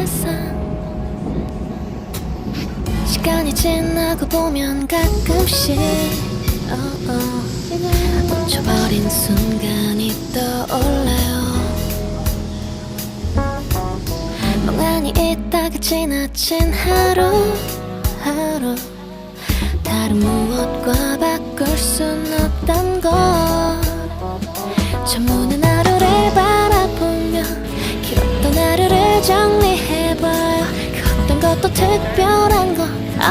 세상 시간이 지나고 보면 가끔씩 멈춰버린 순간이 떠올라요. 멍하니 있다가 지나친 하루 다른 무엇과 바꿀 순 없단 것. 처음 오는 하루를 바라보며 길었던 하루를 정리해봐요. 그 어떤 것도 특별한 건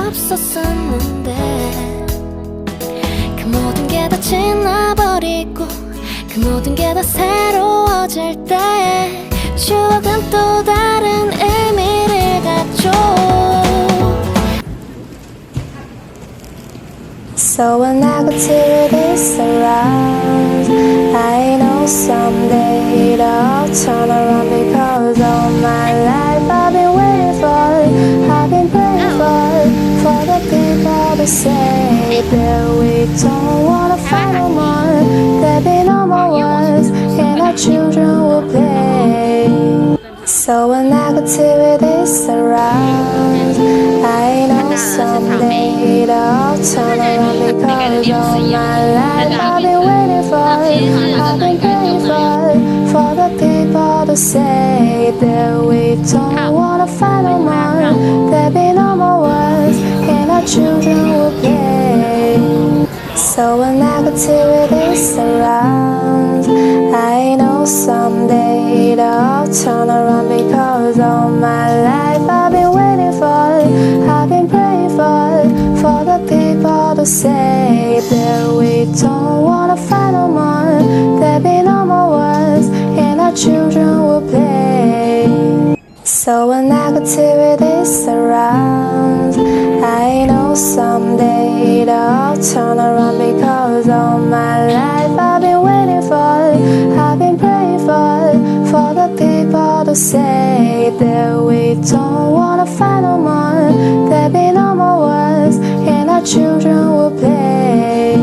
없었었는데 그 모든 게 다 지나버리고 그 모든 게 다 새로워질 때 추억은 또 다른 의미를 갖죠. So when negativity surrounds, I know someday it'll turn around because all my life I've been waiting for it, I've been praying for the people to say that we don't wanna fight no more, there'll be no more wars, and our children will play. So when negativity surrounds, I know someday it'll turn around because all my life I've been waiting for it, I've been praying for the people to say that we don't wanna fight no more, there'll be no more wars, and our children will play. So when negativity surrounds, I know someday it'll turn around because all my life I've been waiting for it, I've been praying for the people to say that we don't wanna fight no more, there'll be no more wars, and our children will play. So when negativity surrounds, I know someday it'll turn around because all my life I've been waiting for it, I've been praying for the people to say that we don't wanna fight no more, there'll be no more wars, and our children will play.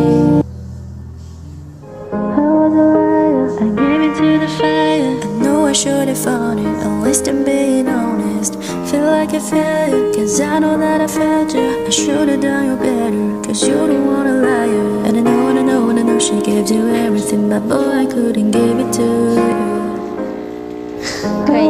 I was a liar, I gave into the fire, I know I should have found it, at least I'm being honest. Feel like a failure, cause I know that I failed you. I should've done you better, cause you don't want a liar. And I know she gave you everything, but boy, I couldn't give it to you. I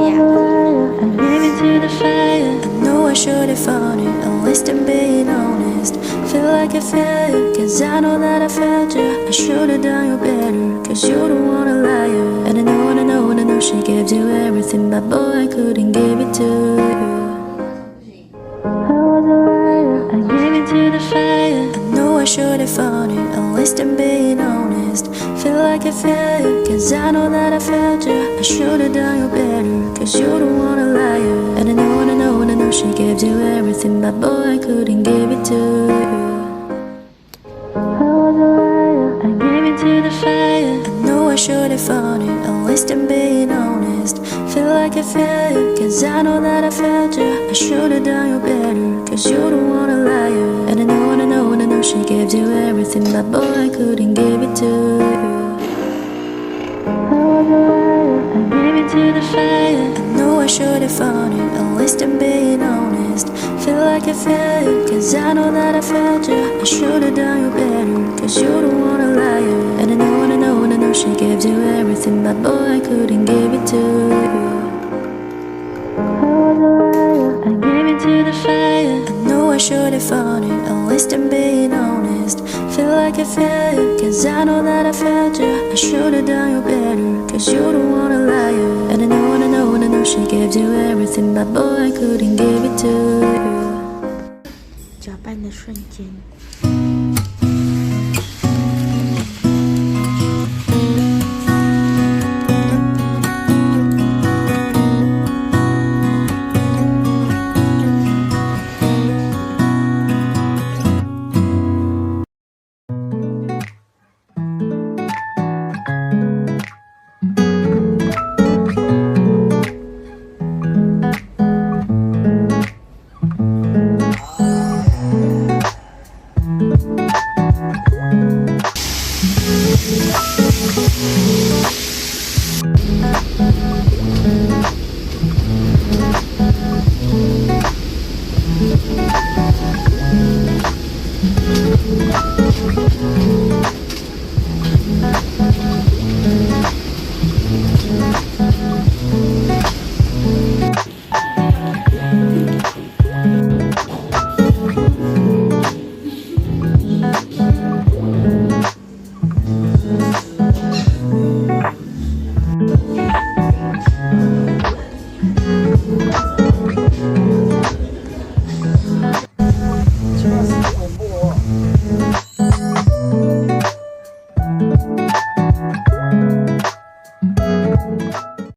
gave into the fire, I know I should've found it, at least I'm being honest. Feel like a failure, cause I know that I failed you. I should've done you better, cause you don't want a liar. And I know she gave you everything, but boy, I couldn't give it to you. I was a liar, I gave into the fire, I know I should've found it, at least I'm being honest. Feel like a failure, cause I know that I failed you. I should've done you better, cause you don't want a liar. And I know she gave you everything, but boy, I couldn't give it to you. I was a liar, I gave into the fire, I know I should've found it, at least I'm being honest. Feel like a failure, cause I know that I failed you. I should've done you better, cause you don't want a liar. And I know she gave you everything, but boy, I couldn't give it to you. I was a liar, I gave into the fire, I know I should've found it, at least I'm being honest. Feel like a failure, cause I know that I failed you. I should've done you better, cause you don't want a liar. And I know she gave you everything, but boy, I couldn't give it to you. I was a liar, I gave into the fire, I know I should've found it, at least I'm being honest. Feel like a failure, cause I know that I failed you. I should've done you better, cause you don't want a liar. And I know she gave you everything, but boy, I couldn't give it to you. 搅拌的瞬间。